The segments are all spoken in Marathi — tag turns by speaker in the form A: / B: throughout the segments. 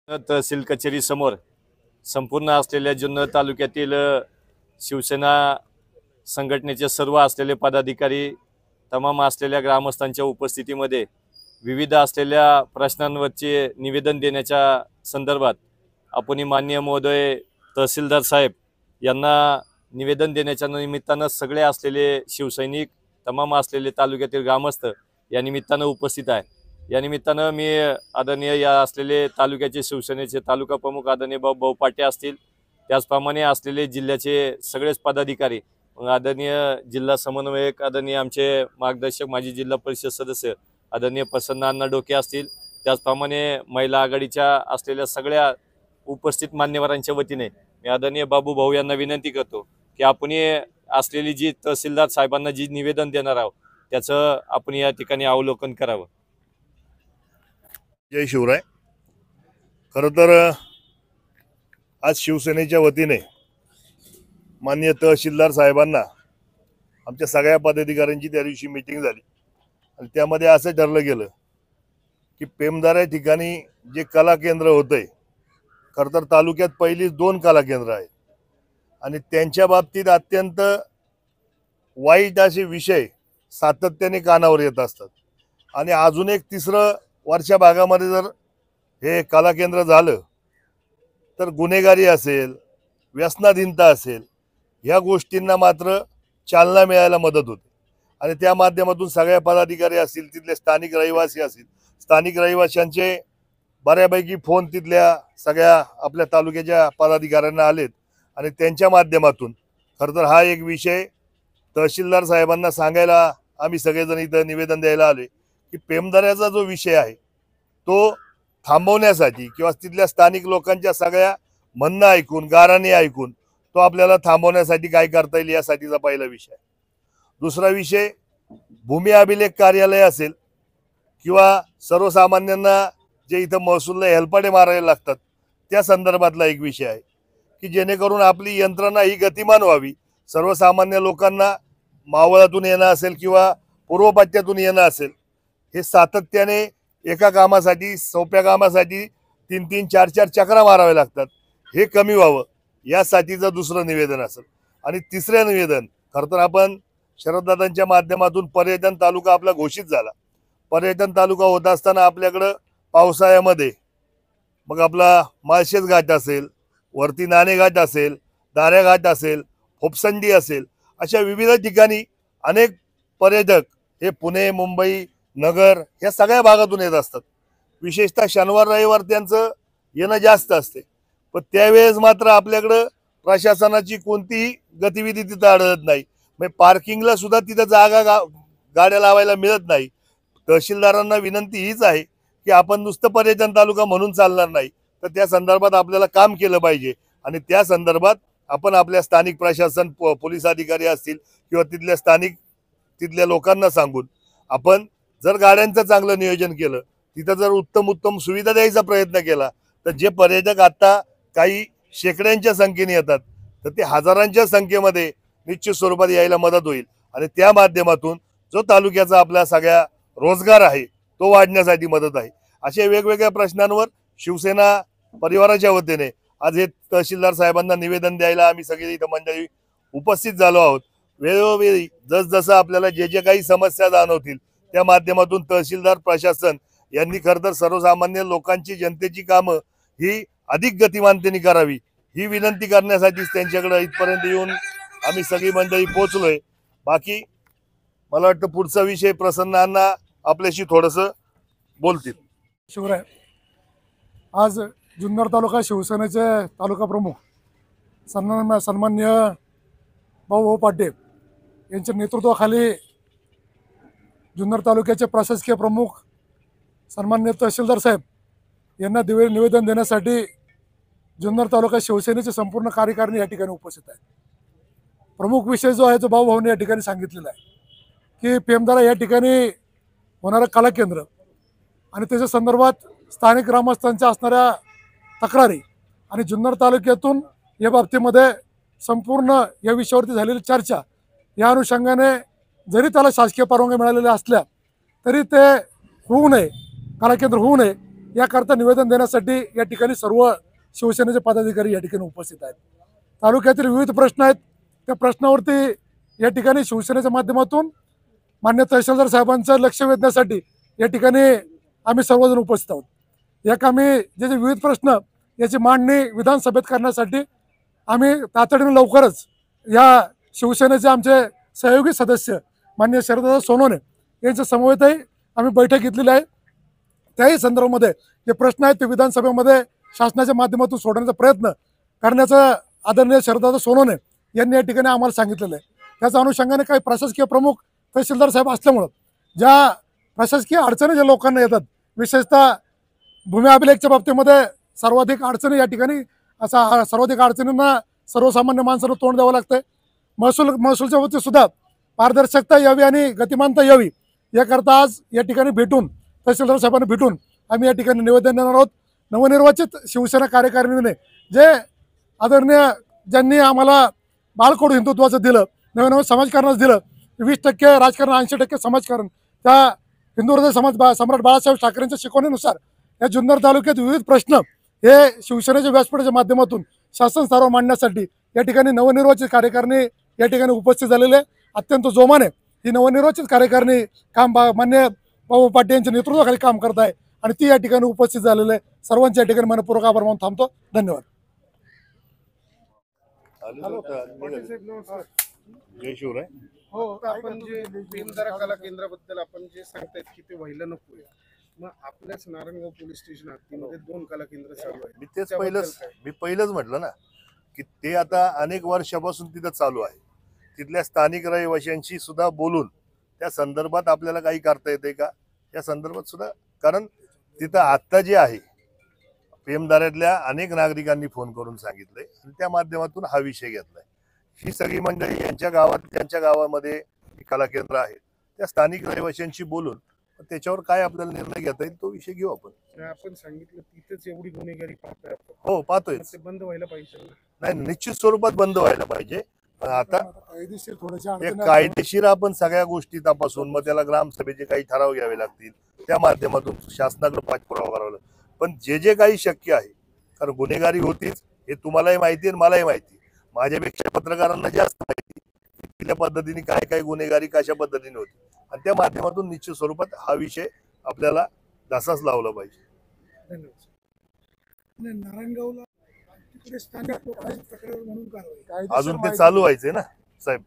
A: तहसील कचेरी समोर संपूर्ण असलेल्या जुन्नर तालुक्यातील शिवसेना संघटनेचे सर्व असलेले पदाधिकारी तमाम असलेल्या ग्रामस्थांच्या उपस्थितीमध्ये विविध असलेल्या प्रश्नांवरचे निवेदन देण्याच्या संदर्भात आपण माननीय महोदय तहसीलदार साहेब यांना निवेदन देण्याच्या निमित्तानं सगळे असलेले शिवसैनिक तमाम असलेले तालुक्यातील ग्रामस्थ या निमित्तानं उपस्थित आहे। या निमित्तानं मी आदरणीय या असलेले तालुक्याचे शिवसेनेचे तालुका प्रमुख आदरणीय भाऊ पाटे असतील, त्याचप्रमाणे असलेले जिल्ह्याचे सगळेच पदाधिकारी, आदरणीय जिल्हा समन्वयक आदरणीय आमचे मार्गदर्शक माजी जिल्हा परिषद सदस्य आदरणीय प्रसन्न अण्णा डोके असतील, त्याचप्रमाणे महिला आघाडीच्या असलेल्या सगळ्या उपस्थित मान्यवरांच्या वतीने मी आदरणीय बाबू भाऊ यांना विनंती करतो की आपण असलेली जी तहसीलदार साहेबांना जी निवेदन देणार आहोत त्याचं आपण या ठिकाणी अवलोकन करावं।
B: जय शिवराय। खरं तर आज शिवसेनेच्या वतीने माननीय तहसीलदार साहेबांना आमच्या सगळ्या पदाधिकाऱ्यांची त्या दिवशी मीटिंग झाली आणि त्यामध्ये असं ठरलं गेलं की पेमदार या ठिकाणी जे कला केंद्र होतंय, खरं तर तालुक्यात पहिली 2 कला केंद्र आहेत आणि त्यांच्या बाबतीत अत्यंत वाईट असे विषय सातत्याने कानावर येत असतात आणि अजून एक तिसरं वरच्या भागामध्ये जर हे कला केंद्र झालं तर गुन्हेगारी असेल, व्यसनाधीनता असेल, ह्या गोष्टींना मात्र चालना मिळायला मदत होते आणि त्या माध्यमातून सगळ्या पदाधिकारी असतील, तिथले स्थानिक रहिवासी असतील, स्थानिक रहिवाशांचे बऱ्यापैकी फोन तिथल्या सगळ्या आपल्या तालुक्याच्या पदाधिकाऱ्यांना आलेत आणि त्यांच्या माध्यमातून खरं तर हा एक विषय तहसीलदार साहेबांना सांगायला आम्ही सगळेजण इथं निवेदन द्यायला आले की पेमदाऱ्याचा जो विषय आहे तो थांबवण्यासाठी किंवा तिथल्या स्थानिक लोकांच्या सगळ्या म्हणणं ऐकून, गाराने ऐकून तो आपल्याला थांबवण्यासाठी काय करता येईल यासाठीचा पहिला विषय। दुसरा विषय भूमी अभिलेख कार्यालय असेल किंवा सर्वसामान्यांना जे इथं महसूलला हेलपाटे मारायला लागतात त्या संदर्भातला एक विषय आहे की जेणेकरून आपली यंत्रणा ही गतिमान व्हावी। सर्वसामान्य लोकांना मावळातून येणं असेल किंवा पूर्वपट्ट्यातून येणं असेल, हे सातत्याने एका कामासाठी, सोप्या कामासाठी 3-3, 4-4 चक्रा मारावे लागतात, हे कमी व्हावं यासाठीचं दुसरं निवेदन असेल। आणि तिसरं निवेदन खरं तर आपण शरददादांच्या माध्यमातून पर्यटन तालुका आपला घोषित झाला। पर्यटन तालुका होत असताना आपल्याकडं पावसाळ्यामध्ये मग आपला माळशेज घाट असेल, वरती नाणेघाट असेल, दाऱ्या घाट असेल, फोपसंडी असेल, अशा विविध ठिकाणी अनेक पर्यटक हे पुणे, मुंबई, नगर या सगळ्या भागातून येत असतात। विशेषतः शनिवार रविवार त्यांचं येणं जास्त असते, पण त्यावेळेस मात्र आपल्याकडं प्रशासनाची कोणतीही गतिविधी तिथं आढळत नाही। म्हणजे पार्किंगला सुद्धा तिथं जागा गाड्या लावायला मिळत नाही। तहसीलदारांना विनंती हीच आहे की आपण नुसतं पर्यटन तालुका म्हणून चालणार नाही, तर त्या संदर्भात आपल्याला काम केलं पाहिजे आणि त्या संदर्भात आपण आपल्या स्थानिक प्रशासन, पोलीस अधिकारी असतील किंवा तिथल्या स्थानिक तिथल्या लोकांना सांगून आपण जर गाड्यांचं चांगलं नियोजन केलं, तिथं जर उत्तम सुविधा द्यायचा प्रयत्न केला, तर जे पर्यटक आता काही शेकड्यांच्या संख्येने येतात तर ते हजारांच्या संख्येमध्ये निश्चित स्वरूपात यायला मदत होईल आणि त्या माध्यमातून जो तालुक्याचा आपला सगळ्या रोजगार आहे तो वाढण्यासाठी मदत आहे। अशा वेगवेगळ्या प्रश्नांवर शिवसेना परिवाराच्या वतीने आज हे तहसीलदार साहेबांना निवेदन द्यायला आम्ही सगळे इथं मंडळी उपस्थित झालो आहोत। वेळोवेळी जसजसं आपल्याला जे काही समस्या जाणवतील त्या माध्यमातून तहसीलदार प्रशासन यांनी खरं तर सर्वसामान्य लोकांची, जनतेची कामं ही अधिक गतिमानतेने करावी ही विनंती करण्यासाठीच त्यांच्याकडे इथपर्यंत येऊन आम्ही सगळी मंडळी पोहोचलोय। बाकी मला वाटतं पुढचा विषय प्रसन्न अण्णा आपल्याशी थोडंसं बोलतील।
C: शिवराय, आज जुन्नर तालुका शिवसेनेचे तालुका प्रमुख सन्माननीय भाऊ पाटे यांच्या नेतृत्वाखाली जुन्नर तालुक्याचे प्रशासकीय प्रमुख सन्माननीय तहसीलदार साहेब यांना निवेदन देण्यासाठी जुन्नर तालुका शिवसेनेचे संपूर्ण कार्यकारिणी या ठिकाणी उपस्थित आहे। प्रमुख विषय जो आहे तो भाऊभाऊने या ठिकाणी सांगितलेला आहे की पेमदारा या ठिकाणी होणारं कला केंद्र आणि त्याच्या संदर्भात स्थानिक ग्रामस्थांच्या असणाऱ्या तक्रारी आणि जुन्नर तालुक्यातून या बाबतीमध्ये संपूर्ण या विषयावरती झालेली चर्चा या अनुषंगाने जरी त्याला शासकीय परवानगी मिळालेल्या असल्या तरी ते होऊ नये, कला केंद्र होऊ नये याकरता निवेदन देण्यासाठी या ठिकाणी सर्व शिवसेनेचे पदाधिकारी या ठिकाणी उपस्थित आहेत. तालुक्यातील विविध प्रश्न आहेत, त्या प्रश्नावरती या ठिकाणी शिवसेनेच्या माध्यमातून मान्य तहसीलदार साहेबांचं लक्ष वेधण्यासाठी या ठिकाणी आम्ही सर्वजण उपस्थित आहोत. एक आम्ही जे विविध प्रश्न याची मांडणी विधानसभेत करण्यासाठी आम्ही तातडीने लवकरच या शिवसेनेचे आमचे सहयोगी सदस्य मान्य शरददादा सोनवणे यांच्या समवेतही आम्ही बैठक घेतलेली आहे. त्याही संदर्भामध्ये जे प्रश्न आहेत ते विधानसभेमध्ये शासनाच्या माध्यमातून सोडवण्याचा प्रयत्न करण्याचं आदरणीय शरददादा सोनवणे यांनी या ठिकाणी आम्हाला सांगितलेलं आहे. त्याच्या अनुषंगाने काही प्रशासकीय प्रमुख तहसीलदार साहेब असल्यामुळं ज्या प्रशासकीय अडचणी ज्या लोकांना येतात, विशेषतः भूमी अभिलेखच्या बाबतीमध्ये सर्वाधिक अडचणी या ठिकाणी सर्वाधिक अडचणींना सर्वसामान्य माणसांना तोंड द्यावं लागतंय. महसूलच्या बाबतीत सुद्धा पारदर्शकता यावी आणि गतिमानता यावी याकरता आज या ठिकाणी भेटून तहसीलदार साहेबांना भेटून आम्ही या ठिकाणी निवेदन देणार आहोत. नवनिर्वाचित शिवसेना कार्यकारिणीने जे आदरणीय ज्यांनी आम्हाला बाळकोड हिंदुत्वाचं दिलं, नवनवं समाजकारणाचं दिलं, 20% राजकारण 80% समाजकारण, त्या हिंदू हृदय सम्राट बाळासाहेब ठाकरेंच्या शिकवणीनुसार या जुन्नर तालुक्यात विविध प्रश्न हे शिवसेनेच्या व्यासपीठाच्या माध्यमातून शासन स्तरावर मांडण्यासाठी या ठिकाणी नवनिर्वाचित कार्यकारिणी या ठिकाणी उपस्थित झालेले अत्यंत जोमाने ही नवनिर्वाचित कार्यकारिणी काम मान्य भाऊ पाटील यांच्या नेतृत्वाखाली काम करत आहे आणि ती या ठिकाणी उपस्थित झालेले सर्वांच्या या ठिकाणी मनपूर्वक आभार मानून थांबतो. धन्यवाद.
B: जय शिवराय.
D: हो, आपण जे भीमधारा कला केंद्राबद्दल आपण जे सांगतायत की ते व्हायला नकोय, मग आपल्याच नारायणगाव पोलीस स्टेशन हद्दीमध्ये 2 कला केंद्र चालू आहेत.
B: मी पहिलंच म्हटलं ना की ते आता अनेक वर्षापासून तिथं चालू आहे. तिथल्या स्थानिक रहिवाशांशी सुद्धा बोलून त्या संदर्भात आपल्याला काही करता येते का या संदर्भात सुद्धा, कारण तिथं आत्ता जे आहे भीमधाऱ्यातल्या अनेक नागरिकांनी फोन करून सांगितलंय आणि त्या माध्यमातून हा विषय घेतलाय. ही सगळी मंडळी यांच्या गावामध्ये कला केंद्र आहे, त्या स्थानिक रहिवाशांशी बोलून त्याच्यावर काय आपल्याला निर्णय घेता येईल तो विषय घेऊ आपण.
D: आपण सांगितलं तिथेच एवढी गुन्हेगारी पाहतोय.
B: हो, पाहतोय.
D: ते बंद व्हायला पाहिजे.
B: नाही, निश्चित स्वरूपात बंद व्हायला पाहिजे. पण आता
C: कायदेशीर थोड्याशा
B: कायदेशीर आपण सगळ्या गोष्टी तपासून मग त्याला ग्रामसभेचे काही ठराव घ्यावे लागतील, त्या माध्यमातून शासनाकडे पाठपुरावा करावा लागेल. पण जे काही शक्य आहे, कारण गुन्हेगारी होतीच हे तुम्हालाही माहिती आहे मलाही माहिती, माझ्यापेक्षा पत्रकारांना जास्त माहिती कुठल्या पद्धतीने काय गुन्हेगारी कशा पद्धतीने होती आणि त्या माध्यमातून निश्चित स्वरूपात हा विषय आपल्याला धसास लावला पाहिजे.
D: धन्यवाद. नारायणगावला तिकडे स्थानिक लोकांची तक्रार म्हणून कारवाई
B: अजून ते चालू व्हायचंय ना साहेब.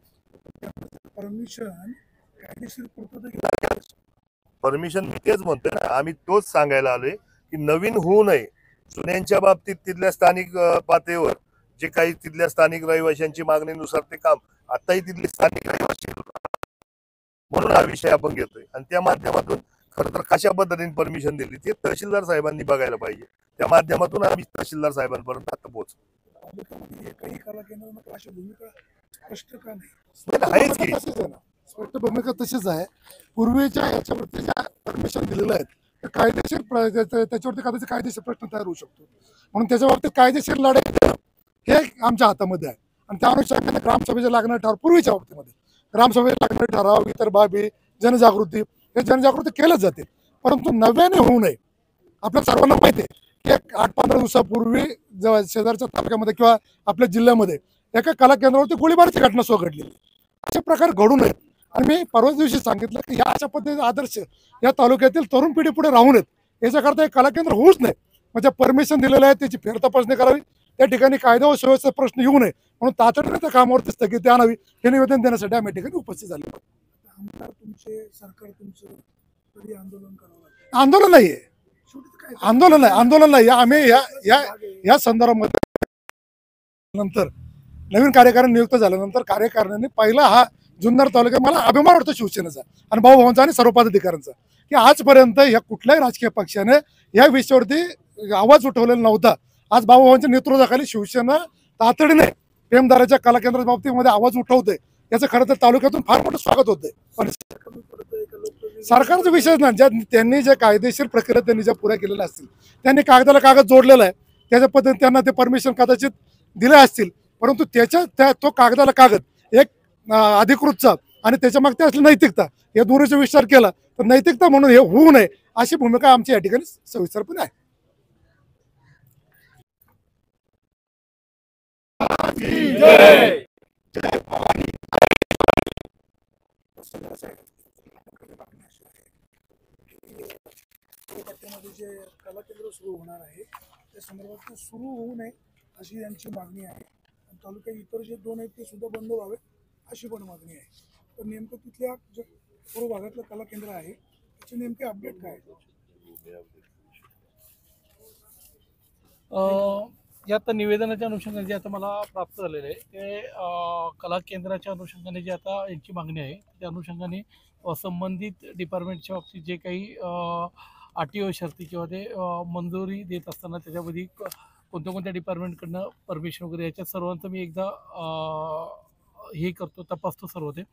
D: परमिशन कायदेशीर
B: परमिशन मी तेच म्हणतोय ना, आम्ही तोच सांगायला आलोय की नवीन होऊ नये. जुन्यांच्या बाबतीत तिथल्या स्थानिक पातळीवर जे काही तिथल्या स्थानिक रहिवाशांची मागणीनुसार ते काम आताही तिथले स्थानिक रहिवासी म्हणून हा विषय आपण घेतोय आणि त्या माध्यमातून खरं तर कशा पद्धतीने परमिशन दिली ते तहसीलदार साहेबांनी बघायला पाहिजे. त्या माध्यमातून आम्ही तहसीलदार साहेबांपर्यंत आता पोहोचतो.
D: काही कला केंद्रांना अशी भूमिका स्पष्ट का नाही?
B: आहेच की
C: स्पष्ट भूमिका तशीच आहे. पूर्वीच्या याच्यावरती ज्या परमिशन दिलेलं आहेत कायदेशीर त्याच्यावरती कदाचित कायदेशीर प्रश्न तयार होऊ शकतो, म्हणून त्याच्या बाबतीत कायदेशीर लढाई देणं हे आमच्या हातामध्ये आहे. आणि त्या अनुषंगाने ग्रामसभेचे लागणारे ठराव पूर्वीच्या बाबतीमध्ये ग्रामसभेचे लागणारे ठराव इतर बाबी जनजागृती हे जनजागृती केलंच जाते, परंतु नव्याने होऊ नये. आपल्या सर्वांना माहिती आहे की 8-15 दिवसापूर्वी शेजारच्या तालुक्यामध्ये किंवा आपल्या जिल्ह्यामध्ये एका कला केंद्रावरती गोळीबाराची घटना घडलेली. असे प्रकार घडू नयेत. आणि मी परवाच दिवशी सांगितलं की या अशा पद्धतीचे आदर्श या तालुक्यातील तरुण पिढी पुढे राहू नयेत, याच्याकरता एक कला केंद्र होऊच नये. म्हणजे परमिशन दिलेलं आहे त्याची फेरतपासणी करावी, त्या ठिकाणी कायदा व सुव्यवस्थेचा प्रश्न येऊ नये म्हणून तातडीने त्या कामावरती स्थगिती आणावी हे निवेदन देण्यासाठी आम्ही ठिकाणी उपस्थित झाले.
D: आमदार तुमचे सरकार तुमचं तरी आंदोलन करावं लागतं.
C: आंदोलन नाहीये, आंदोलन नाही. आम्ही या संदर्भामध्ये नंतर नवीन कार्यकारिणी नियुक्त झाल्यानंतर कार्यकारिणीने पहिला हा जुन्नर तालुक्यात मला अभिमान वाटतो शिवसेनेचा आणि भाऊभावांचा आणि सर्व पदाधिकाऱ्यांचा की आजपर्यंत या कुठल्याही राजकीय पक्षाने या विषयावरती आवाज उठवलेला नव्हता. आज भाऊभावांच्या नेतृत्वाखाली शिवसेना तातडीने भीमधाराच्या कला केंद्राच्या बाबतीमध्ये आवाज उठवते. याचं खरं तर तालुक्यातून फार मोठं स्वागत होतंय. पण सरकारचा विषय नाही, ज्या त्यांनी ज्या कायदेशीर प्रक्रिया त्यांनी ज्या पुऱ्या केलेल्या असतील, त्यांनी कागदाला कागद जोडलेला आहे, त्याच्या पद्धतीने त्यांना ते परमिशन कदाचित दिले असतील, परंतु तो कागदाला कागद एक अधिकृतचा आणि त्याच्या मागते असली नैतिकता या दोन्हीचा विचार केला तर नैतिकता म्हणून हे होऊ नये अशी भूमिका आमची या ठिकाणी सविस्तरपणे आहे.
E: पट्ट्यामध्ये जे कला केंद्र सुरू होणार आहे त्या संदर्भात ते सुरू होऊ नये अशी यांची मागणी आहे. आणि तालुक्यात इतर जे 2 आहेत ते सुद्धा बंद व्हावे अशी पण मागणी आहे. तर नेमकं तिथल्या जे पूर्व भागातलं कला केंद्र आहे त्याचे नेमके अपडेट काय आहे?
F: या आता निवेदनाच्या अनुषंगाने जे आता मला प्राप्त झालेलं आहे ते कला केंद्राच्या अनुषंगाने जे आता यांची मागणी आहे त्या अनुषंगाने संबंधित डिपार्टमेंटच्या बाबतीत जे काही अटी व शर्ती किंवा ते मंजुरी देत असताना त्याच्यामध्ये कोणत्या कोणत्या डिपार्टमेंटकडनं परमिशन वगैरे याच्या सर्वांचं मी एकदा हे करतो, तपासतो सर्व ते.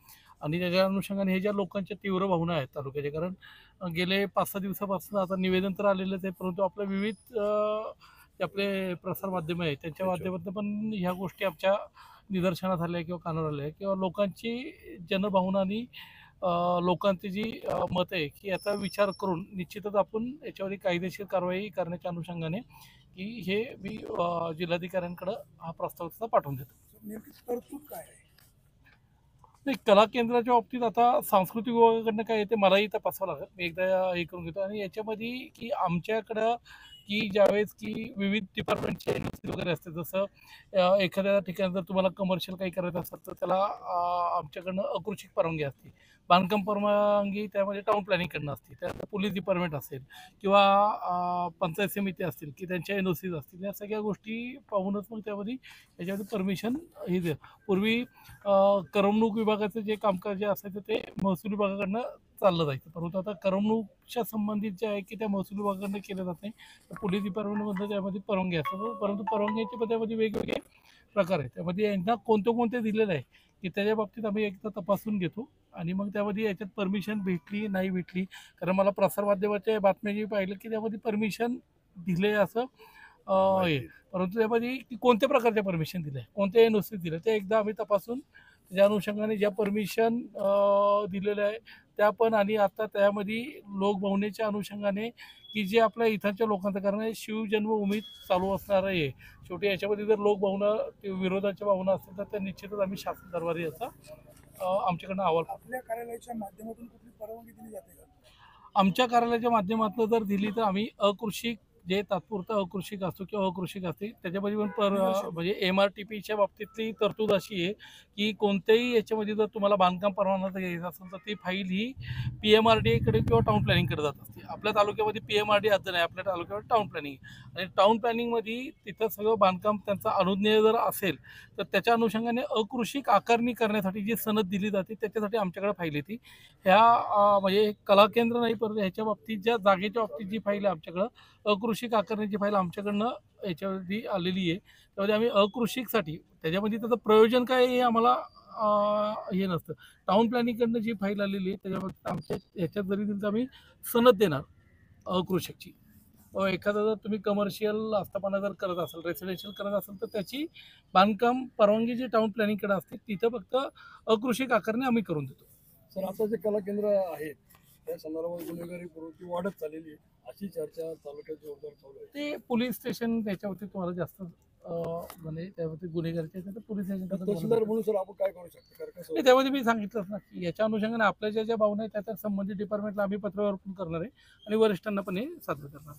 F: आणि त्याच्या अनुषंगाने हे ज्या लोकांच्या तीव्र भावना आहेत तालुक्याच्या, कारण गेले 5-6 दिवसापासून आता निवेदन तर आलेलंच आहे, परंतु आपल्या विविध जे आपले प्रसारमाध्यम आहेत त्यांच्या माध्यमातून पण ह्या गोष्टी आमच्या निदर्शनास आल्या किंवा कानावर आल्या किंवा लोकांची जनभावना आणि लोकांची जी मत आहे की याचा विचार करून निश्चितच आपण याच्यावर कायदेशीर कारवाई करण्याच्या अनुषंगाने की हे मी जिल्हाधिकाऱ्यांकडे हा प्रस्ताव तसा पाठवून देतो.
E: नेमकी तरतूद काय आहे?
F: नाही, कला केंद्राच्या बाबतीत आता सांस्कृतिक विभागाकडनं काय येते मलाही तपासावं लागेल. मी एकदा हे करून घेतो. आणि याच्यामध्ये की आमच्याकडं की ज्यावेळेस की विविध डिपार्टमेंटचे एजन्सी वगैरे असते, जसं एखाद्या ठिकाणी जर तुम्हाला कमर्शियल काही करायचं असेल तर त्याला आमच्याकडनं अकृषिक परवानगी असते, बांधकाम परवानगी त्यामध्ये टाऊन प्लॅनिंगकडनं असते, त्यानंतर पोलीस डिपार्टमेंट असेल किंवा पंचायत समिती असतील की त्यांच्या एनओसीज असतील, या सगळ्या गोष्टी पाहूनच मग त्यामध्ये याच्यामध्ये परमिशन हे दे. पूर्वी करमणूक विभागाचं जे कामकाज जे असायचं ते महसूल विभागाकडनं चाललं जायचं, परंतु आता करमणूकच्या संबंधित जे आहे की त्या महसूल विभागाकडनं केलं जात नाही, तर पोलीस डिपार्टमेंटमधनं त्यामध्ये परवानगी असतात. परंतु परवानगीचे पण त्यामध्ये वेगवेगळे प्रकार आहेत. त्यामध्ये यांना कोणते दिलेलं आहे की त्याच्या बाबतीत आम्ही एकदा तपासून घेतो आणि मग त्यामध्ये याच्यात परमिशन भेटली नाही भेटली, कारण मला प्रसारमाध्यमाच्या बातम्या जी पाहिलं की त्यामध्ये परमिशन दिले असं आहे, परंतु त्यामध्ये की कोणत्या प्रकारच्या परमिशन दिल्या, कोणत्या एनओसी दिल्या, ते एकदा आम्ही तपासून त्याच्या अनुषंगाने ज्या परमिशन दिलेल्या आहे त्या पण, आणि आता त्यामध्ये लोकभावनेच्या अनुषंगाने की जे आपल्या इथांच्या लोकांचं, कारण शिवजन्मभूमीत चालू असणार आहे, शेवटी याच्यामध्ये जर लोकभावना विरोधाच्या भावना असतील तर त्या निश्चितच आम्ही शासन दरबारी याचा आमच्याकडनं अहवाल.
E: आपल्या कार्यालयाच्या माध्यमातून कुठली परवानगी दिली जाते का?
F: आमच्या कार्यालयाच्या माध्यमातून जर दिली तर आम्ही अकृषिक जे तात्पुरता अकृषिक असतो किंवा अकृषिक असते त्याच्यामध्ये पण म्हणजे MRTPच्या बाबतीतली तरतूद अशी आहे की कोणत्याही याच्यामध्ये जर तुम्हाला बांधकाम परवाना घ्यायचा असेल तर ती फाईल ही PMRDकडे किंवा टाऊन प्लॅनिंगकडे जात असते. आपल्या तालुक्यामध्ये PMRD आता नाही, आपल्या तालुक्यामध्ये टाऊन प्लॅनिंग, आणि टाऊन प्लॅनिंगमध्ये तिथं सगळं बांधकाम त्यांचा अनुज्ञेय जर असेल तर त्याच्या अनुषंगाने अकृषिक आकारणी करण्यासाठी जी सनद दिली जाते त्याच्यासाठी आमच्याकडे फाईल येते. ह्या म्हणजे कला केंद्र नाही, परंतु ह्याच्या बाबतीत ज्या जागेच्या बाबतीत जी फाईल आहे आमच्याकडं अकृषिक आकारणीची फाईल आमच्याकडनं याच्यावरती आलेली आहे. त्यामध्ये आम्ही अकृषिकसाठी त्याच्यामध्ये त्याचं प्रयोजन काय हे आम्हाला हे नसतं. टाऊन प्लॅनिंगकडनं जी फाईल आलेली आहे त्याच्यामध्ये आमच्या ह्याच्यात जरी दिली तर आम्ही सनद देणार अकृषिकची. एखादा जर तुम्ही कमर्शियल आस्थापना जर करत असाल, रेसिडेन्शियल करत असाल तर त्याची बांधकाम परवानगी जी टाऊन प्लॅनिंगकडे असते तिथं फक्त अकृषिक आकारणी आम्ही करून देतो.
E: सर, आता जे कला केंद्र आहेत त्या संदर्भात गुन्हेगारी प्रवृत्ती वाढत चाललेली आहे अशी चर्चा तालुक्यात जोरदार चालू आहे.
F: ते पोलीस स्टेशन त्याच्यावरती तुम्हाला जास्त म्हणजे त्यावरती गुन्हेगारचे पोलीस
E: तहसीलदार
F: स्टेशन
E: म्हणून सर आपण काय करू शकतो? कारण कसं
F: नाही, त्यामध्ये मी सांगितलंच ना की याच्या अनुषंगाने आपल्या ज्या भावना आहेत त्या संबंधित डिपार्टमेंटला आम्ही पत्रावर पण करणार आहे आणि वरिष्ठांना पण हे सादर करणार.